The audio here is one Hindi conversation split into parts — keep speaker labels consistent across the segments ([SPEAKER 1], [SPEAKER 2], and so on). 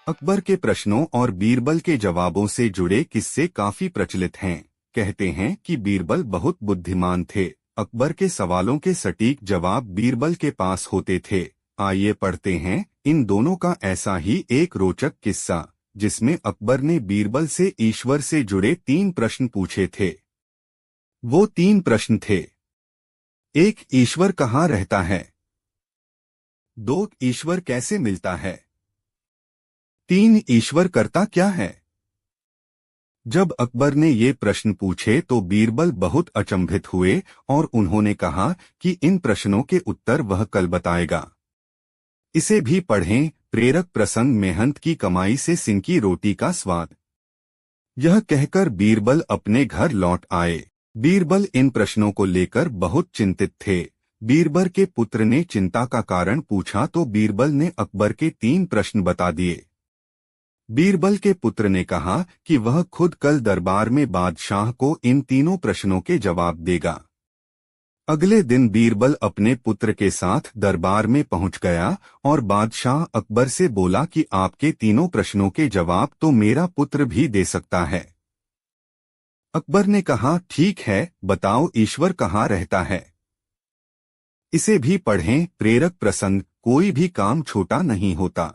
[SPEAKER 1] अकबर के प्रश्नों और बीरबल के जवाबों से जुड़े किस्से काफी प्रचलित हैं। कहते हैं कि बीरबल बहुत बुद्धिमान थे। अकबर के सवालों के सटीक जवाब बीरबल के पास होते थे। आइए पढ़ते हैं इन दोनों का ऐसा ही एक रोचक किस्सा, जिसमें अकबर ने बीरबल से ईश्वर से जुड़े 3 प्रश्न पूछे थे। वो 3 प्रश्न थे। 1. ईश्वर कहाँ रहता है? 2. ईश्वर कैसे मिलता है? 3. ईश्वर करता क्या है? जब अकबर ने ये प्रश्न पूछे तो बीरबल बहुत अचंभित हुए और उन्होंने कहा कि इन प्रश्नों के उत्तर वह कल बताएगा। इसे भी पढ़ें। प्रेरक प्रसंग, मेहनत की कमाई से सिंकी रोटी का स्वाद। यह कहकर बीरबल अपने घर लौट आए। बीरबल इन प्रश्नों को लेकर बहुत चिंतित थे। बीरबल के पुत्र ने चिंता का कारण पूछा तो बीरबल ने अकबर के 3 प्रश्न बता दिए। बीरबल के पुत्र ने कहा कि वह खुद कल दरबार में बादशाह को इन तीनों प्रश्नों के जवाब देगा। अगले दिन बीरबल अपने पुत्र के साथ दरबार में पहुंच गया और बादशाह अकबर से बोला कि आपके तीनों प्रश्नों के जवाब तो मेरा पुत्र भी दे सकता है। अकबर ने कहा, ठीक है, बताओ ईश्वर कहाँ रहता है? इसे भी पढ़ें। प्रेरक प्रसंग, कोई भी काम छोटा नहीं होता।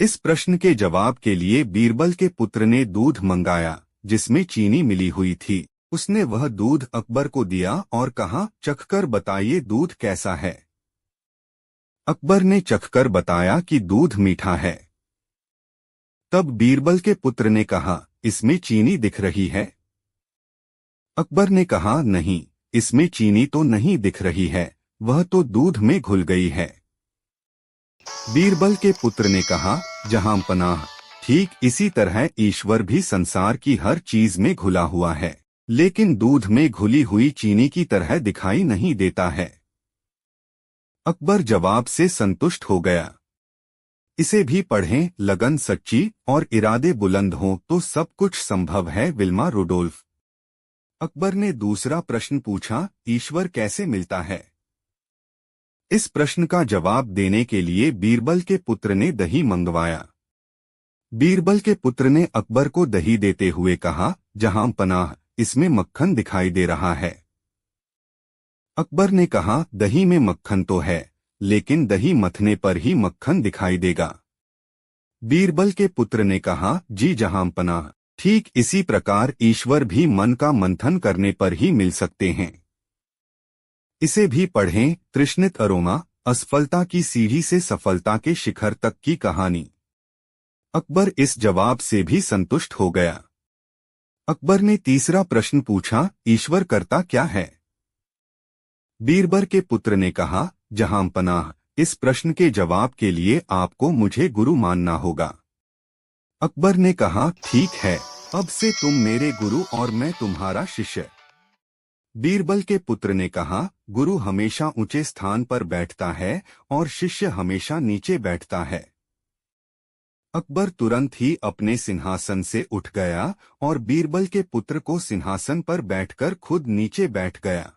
[SPEAKER 1] इस प्रश्न के जवाब के लिए बीरबल के पुत्र ने दूध मंगाया, जिसमें चीनी मिली हुई थी। उसने वह दूध अकबर को दिया और कहा, चखकर बताइए दूध कैसा है। अकबर ने चखकर बताया कि दूध मीठा है। तब बीरबल के पुत्र ने कहा, इसमें चीनी दिख रही है? अकबर ने कहा, नहीं, इसमें चीनी तो नहीं दिख रही है, वह तो दूध में घुल गई है। बीरबल के पुत्र ने कहा, जहां पनाह, ठीक इसी तरह ईश्वर भी संसार की हर चीज में घुला हुआ है, लेकिन दूध में घुली हुई चीनी की तरह दिखाई नहीं देता है। अकबर जवाब से संतुष्ट हो गया। इसे भी पढ़ें। लगन सच्ची और इरादे बुलंद हों तो सब कुछ संभव है। Wilma Rudolph. अकबर ने दूसरा प्रश्न पूछा, ईश्वर कैसे मिलता है? इस प्रश्न का जवाब देने के लिए बीरबल के पुत्र ने दही मंगवाया। बीरबल के पुत्र ने अकबर को दही देते हुए कहा, जहां पनाह, इसमें मक्खन दिखाई दे रहा है। अकबर ने कहा, दही में मक्खन तो है, लेकिन दही मथने पर ही मक्खन दिखाई देगा। बीरबल के पुत्र ने कहा, जी जहां पनाह, ठीक इसी प्रकार ईश्वर भी मन का मंथन करने पर ही मिल सकते हैं। इसे भी पढ़ें। तृष्णित अरोमा, असफलता की सीढ़ी से सफलता के शिखर तक की कहानी। अकबर इस जवाब से भी संतुष्ट हो गया। अकबर ने तीसरा प्रश्न पूछा, ईश्वर करता क्या है? बीरबल के पुत्र ने कहा, जहां पनाह, इस प्रश्न के जवाब के लिए आपको मुझे गुरु मानना होगा। अकबर ने कहा, ठीक है, अब से तुम मेरे गुरु और मैं तुम्हारा शिष्य। बीरबल के पुत्र ने कहा, गुरु हमेशा ऊंचे स्थान पर बैठता है और शिष्य हमेशा नीचे बैठता है। अकबर तुरंत ही अपने सिंहासन से उठ गया और बीरबल के पुत्र को सिंहासन पर बैठकर खुद नीचे बैठ गया।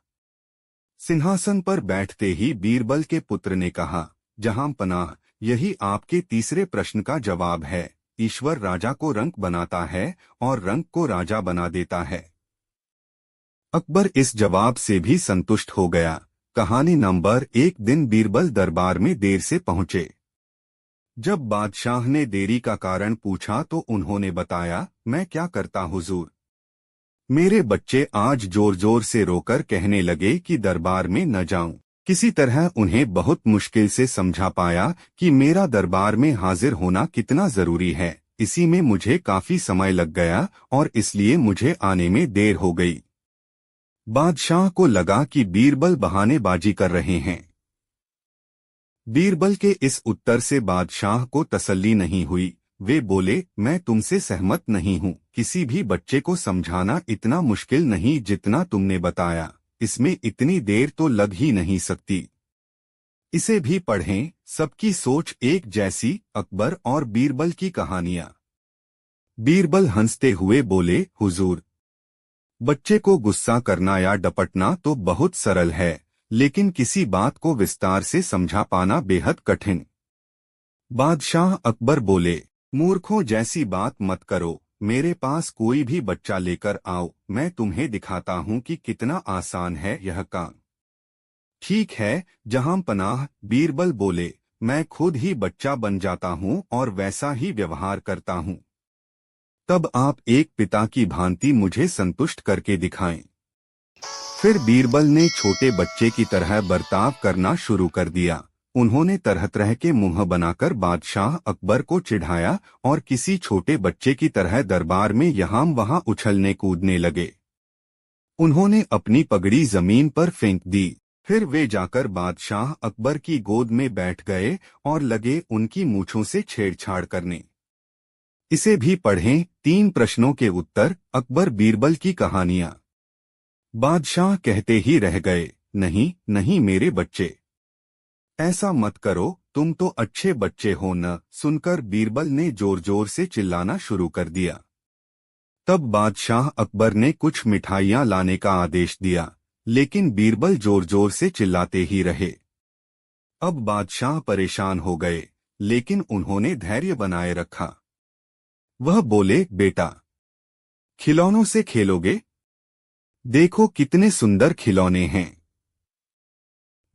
[SPEAKER 1] सिंहासन पर बैठते ही बीरबल के पुत्र ने कहा, जहां पनाह, यही आपके तीसरे प्रश्न का जवाब है। ईश्वर राजा को रंक बनाता है और रंक को राजा बना देता है। अकबर इस जवाब से भी संतुष्ट हो गया। कहानी नंबर 1। दिन बीरबल दरबार में देर से पहुंचे। जब बादशाह ने देरी का कारण पूछा तो उन्होंने बताया, मैं क्या करता हुजूर, मेरे बच्चे आज जोर जोर से रोकर कहने लगे कि दरबार में न जाऊं। किसी तरह उन्हें बहुत मुश्किल से समझा पाया कि मेरा दरबार में हाजिर होना कितना जरूरी है। इसी में मुझे काफी समय लग गया और इसलिए मुझे आने में देर हो गई। बादशाह को लगा कि बीरबल बहानेबाजी कर रहे हैं। बीरबल के इस उत्तर से बादशाह को तसल्ली नहीं हुई। वे बोले, मैं तुमसे सहमत नहीं हूँ। किसी भी बच्चे को समझाना इतना मुश्किल नहीं जितना तुमने बताया। इसमें इतनी देर तो लग ही नहीं सकती। इसे भी पढ़ें। सबकी सोच एक जैसी, अकबर और बीरबल की कहानियां। बीरबल हंसते हुए बोले, हुजूर, बच्चे को गुस्सा करना या डपटना तो बहुत सरल है, लेकिन किसी बात को विस्तार से समझा पाना बेहद कठिन। बादशाह अकबर बोले, मूर्खों जैसी बात मत करो, मेरे पास कोई भी बच्चा लेकर आओ, मैं तुम्हें दिखाता हूँ कि कितना आसान है यह काम। ठीक है जहां पनाह, बीरबल बोले, मैं खुद ही बच्चा बन जाता हूँ और वैसा ही व्यवहार करता हूँ। तब आप एक पिता की भांति मुझे संतुष्ट करके दिखाएं। फिर बीरबल ने छोटे बच्चे की तरह बर्ताव करना शुरू कर दिया। उन्होंने तरह तरह के मुंह बनाकर बादशाह अकबर को चिढ़ाया और किसी छोटे बच्चे की तरह दरबार में यहाँ वहाँ उछलने कूदने लगे। उन्होंने अपनी पगड़ी जमीन पर फेंक दी। फिर वे जाकर बादशाह अकबर की गोद में बैठ गए और लगे उनकी मूंछों से छेड़छाड़ करने। इसे भी पढ़ें, 3 प्रश्नों के उत्तर, अकबर बीरबल की कहानियां। बादशाह कहते ही रह गए, नहीं नहीं मेरे बच्चे, ऐसा मत करो, तुम तो अच्छे बच्चे हो न। सुनकर बीरबल ने जोर जोर से चिल्लाना शुरू कर दिया। तब बादशाह अकबर ने कुछ मिठाइयां लाने का आदेश दिया, लेकिन बीरबल जोर जोर से चिल्लाते ही रहे। अब बादशाह परेशान हो गए, लेकिन उन्होंने धैर्य बनाए रखा। वह बोले, बेटा, खिलौनों से खेलोगे? देखो कितने सुंदर खिलौने हैं।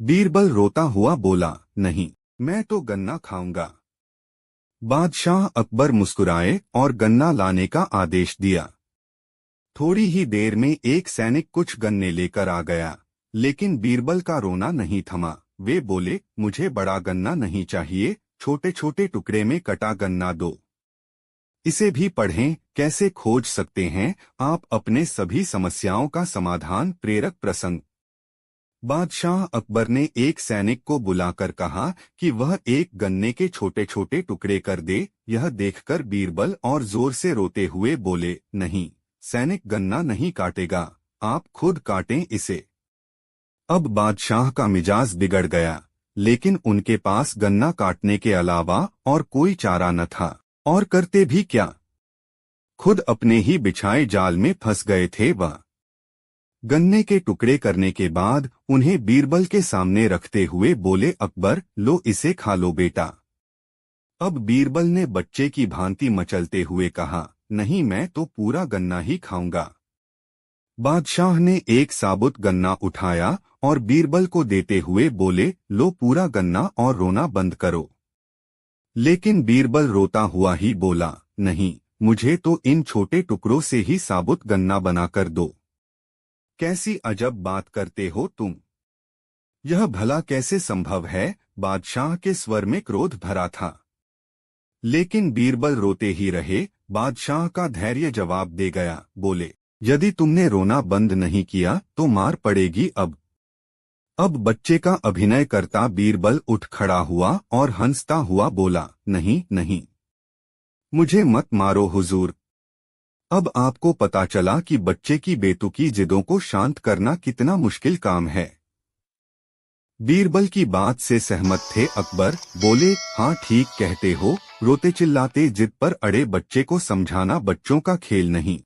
[SPEAKER 1] बीरबल रोता हुआ बोला, नहीं, मैं तो गन्ना खाऊंगा। बादशाह अकबर मुस्कुराए और गन्ना लाने का आदेश दिया। थोड़ी ही देर में एक सैनिक कुछ गन्ने लेकर आ गया, लेकिन बीरबल का रोना नहीं थमा। वे बोले, मुझे बड़ा गन्ना नहीं चाहिए, छोटे छोटे टुकड़े में कटा गन्ना दो। इसे भी पढ़ें, कैसे खोज सकते हैं आप अपने सभी समस्याओं का समाधान। प्रेरक प्रसंग। बादशाह अकबर ने एक सैनिक को बुलाकर कहा कि वह एक गन्ने के छोटे छोटे टुकड़े कर दे। यह देखकर बीरबल और जोर से रोते हुए बोले, नहीं, सैनिक गन्ना नहीं काटेगा, आप खुद काटें इसे। अब बादशाह का मिजाज बिगड़ गया, लेकिन उनके पास गन्ना काटने के अलावा और कोई चारा न था। और करते भी क्या, खुद अपने ही बिछाए जाल में फंस गए थे वह। गन्ने के टुकड़े करने के बाद उन्हें बीरबल के सामने रखते हुए बोले, अकबर, लो इसे खा लो बेटा। अब बीरबल ने बच्चे की भांति मचलते हुए कहा, नहीं, मैं तो पूरा गन्ना ही खाऊंगा। बादशाह ने एक साबुत गन्ना उठाया और बीरबल को देते हुए बोले, लो पूरा गन्ना और रोना बंद करो। लेकिन बीरबल रोता हुआ ही बोला, नहीं, मुझे तो इन छोटे टुकड़ों से ही साबुत गन्ना बनाकर दो। कैसी अजब बात करते हो तुम, यह भला कैसे संभव है? बादशाह के स्वर में क्रोध भरा था। लेकिन बीरबल रोते ही रहे। बादशाह का धैर्य जवाब दे गया, बोले, यदि तुमने रोना बंद नहीं किया तो मार पड़ेगी। अब बच्चे का अभिनय करता बीरबल उठ खड़ा हुआ और हंसता हुआ बोला, नहीं नहीं, मुझे मत मारो हुजूर। अब आपको पता चला कि बच्चे की बेतुकी जिदों को शांत करना कितना मुश्किल काम है। बीरबल की बात से सहमत थे अकबर। बोले, हाँ ठीक कहते हो, रोते चिल्लाते जिद पर अड़े बच्चे को समझाना बच्चों का खेल नहीं।